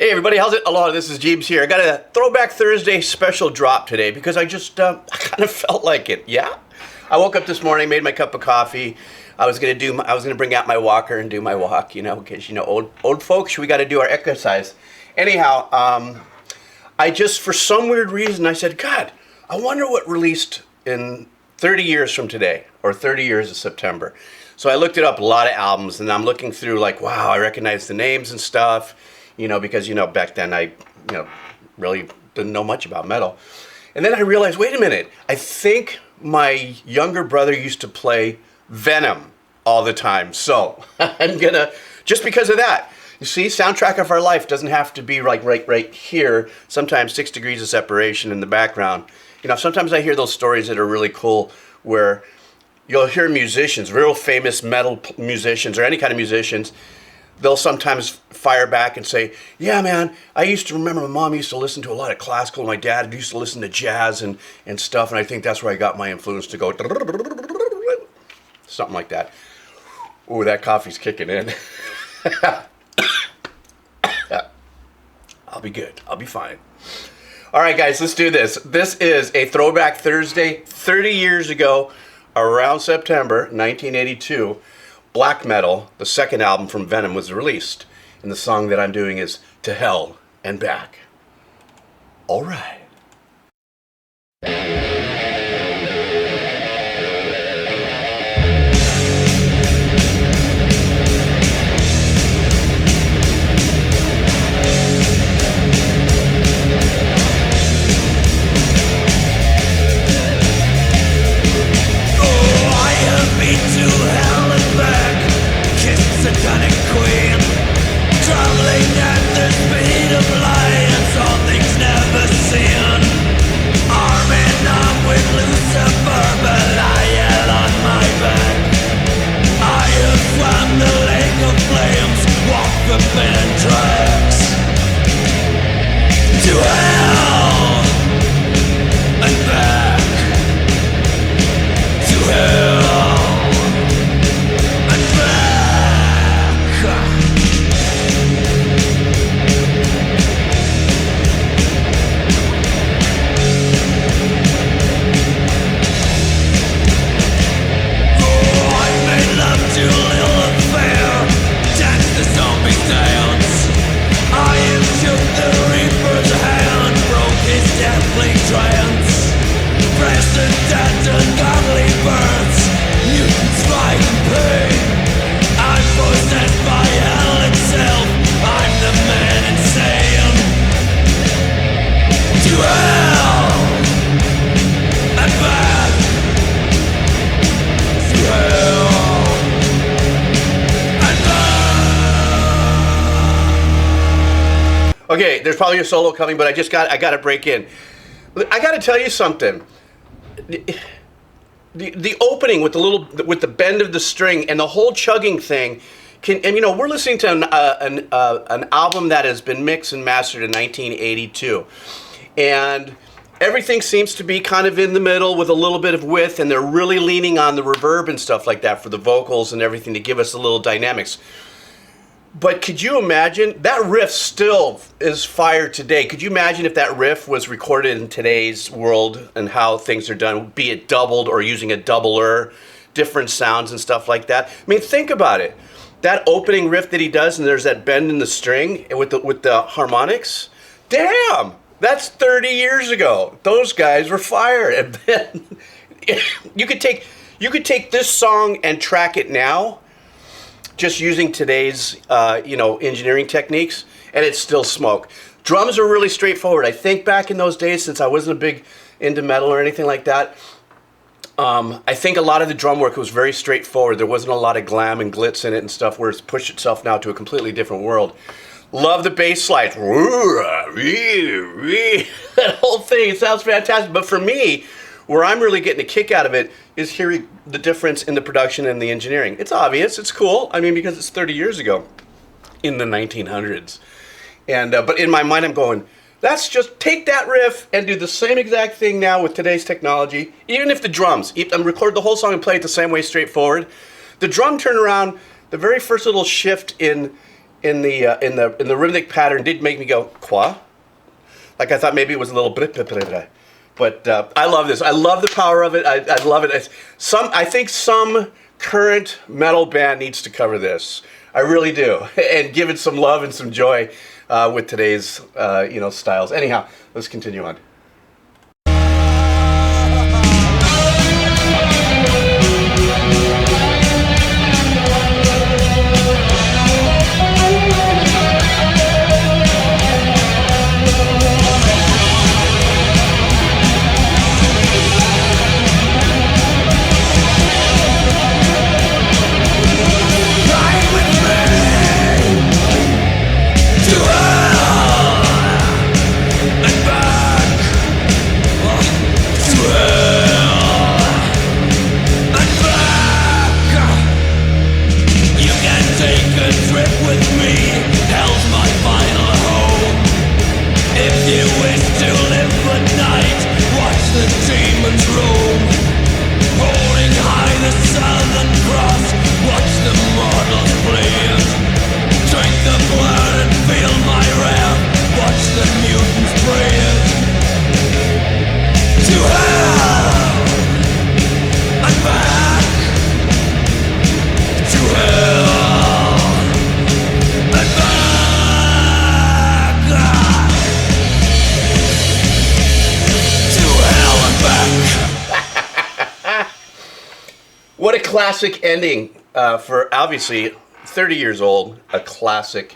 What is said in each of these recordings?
Hey everybody, how's it? Aloha, this is Geebz here. I got a Throwback Thursday special drop today because I just, I kind of felt like it, yeah? I woke up this morning, made my cup of coffee. I was gonna bring out my walker and do my walk, you know, because, you know, old folks, we gotta do our exercise. Anyhow, I just, for some weird reason, I said, God, I wonder what released in 30 years from today, or 30 years of September. So I looked it up, a lot of albums, and I'm looking through like, wow, I recognize the names and stuff. You know, because, you know, back then I, really didn't know much about metal. And then I realized, wait a minute, I think my younger brother used to play Venom all the time. So I'm gonna, just because of that, you see, soundtrack of our life doesn't have to be like right here. Sometimes 6 degrees of separation in the background. You know, sometimes I hear those stories that are really cool where you'll hear musicians, real famous metal musicians or any kind of musicians, they'll sometimes fire back and say, yeah, man, I used to remember my mom used to listen to a lot of classical. My dad used to listen to jazz and stuff. And I think that's where I got my influence to go. Something like that. Ooh, that coffee's kicking in. I'll be good. I'll be fine. All right, guys, let's do this. This is a Throwback Thursday. 30 years ago, around September 1982, Black Metal, the second album from Venom, was released. And the song that I'm doing is To Hell and Back. All right. Okay, there's probably a solo coming, but I got to break in. I got to tell you something. The opening with the bend of the string and the whole chugging thing and you know, we're listening to an album that has been mixed and mastered in 1982, and everything seems to be kind of in the middle with a little bit of width, and they're really leaning on the reverb and stuff like that for the vocals and everything to give us a little dynamics. But could you imagine, that riff still is fire today. Could you imagine if that riff was recorded in today's world and how things are done, be it doubled or using a doubler, different sounds and stuff like that? I mean, think about it. That opening riff that he does, and there's that bend in the string with the harmonics. Damn, that's 30 years ago. Those guys were fire. And then you could take this song and track it now, just using today's engineering techniques, and it's still smoke. Drums are really straightforward. I think back in those days, since I wasn't a big into metal or anything like that, I think a lot of the drum work was very straightforward. There wasn't a lot of glam and glitz in it and stuff, where it's pushed itself now to a completely different world. Love the bass slides. That whole thing, it sounds fantastic. But for me, where I'm really getting a kick out of it is hearing the difference in the production and the engineering. It's obvious, it's cool. I mean, because it's 30 years ago, in the 1900s. And but in my mind, I'm going, let's just take that riff and do the same exact thing now with today's technology. Even if the drums, record the whole song and play it the same way straightforward. The drum turnaround, the very first little shift in in the rhythmic pattern did make me go qua. Like I thought maybe it was a little bit, but I love this. I love the power of it. I love it. I think some current metal band needs to cover this. I really do, and give it some love and some joy with today's styles. Anyhow, let's continue on. What a classic ending for obviously 30 years old, a classic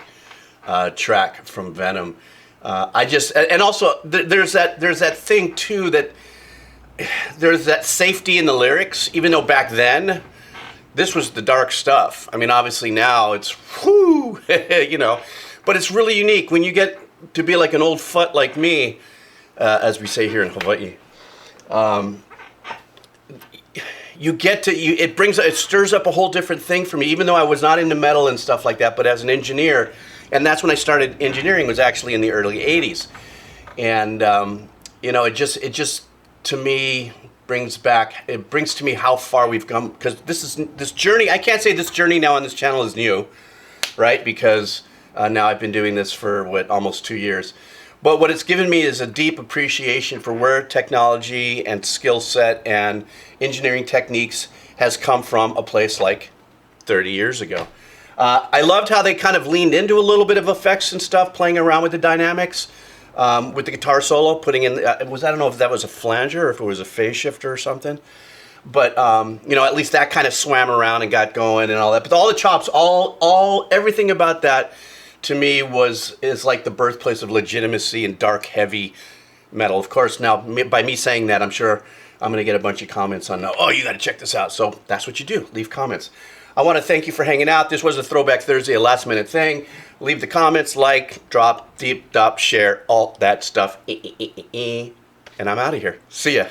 track from Venom. And also there's that thing too that there's that safety in the lyrics, even though back then this was the dark stuff. I mean, obviously now it's whoo, but it's really unique when you get to be like an old futt like me, as we say here in Hawaii. It stirs up a whole different thing for me, even though I was not into metal and stuff like that, but as an engineer, and that's when I started engineering, was actually in the early 80s. And, it just to me brings to me how far we've come, because this journey, I can't say this journey now on this channel is new, right? Because now I've been doing this for, almost 2 years. But what it's given me is a deep appreciation for where technology and skill set and engineering techniques has come from a place like 30 years ago. I loved how they kind of leaned into a little bit of effects and stuff, playing around with the dynamics, with the guitar solo, putting in, I don't know if that was a flanger or if it was a phase shifter or something. But, at least that kind of swam around and got going and all that. But all the chops, everything about that, to me is like the birthplace of legitimacy and dark, heavy metal. Of course, now by me saying that, I'm sure I'm going to get a bunch of comments on, oh, you got to check this out. So that's what you do. Leave comments. I want to thank you for hanging out. This was a Throwback Thursday, a last minute thing. Leave the comments, like, drop, deep, share, all that stuff. And I'm out of here. See ya.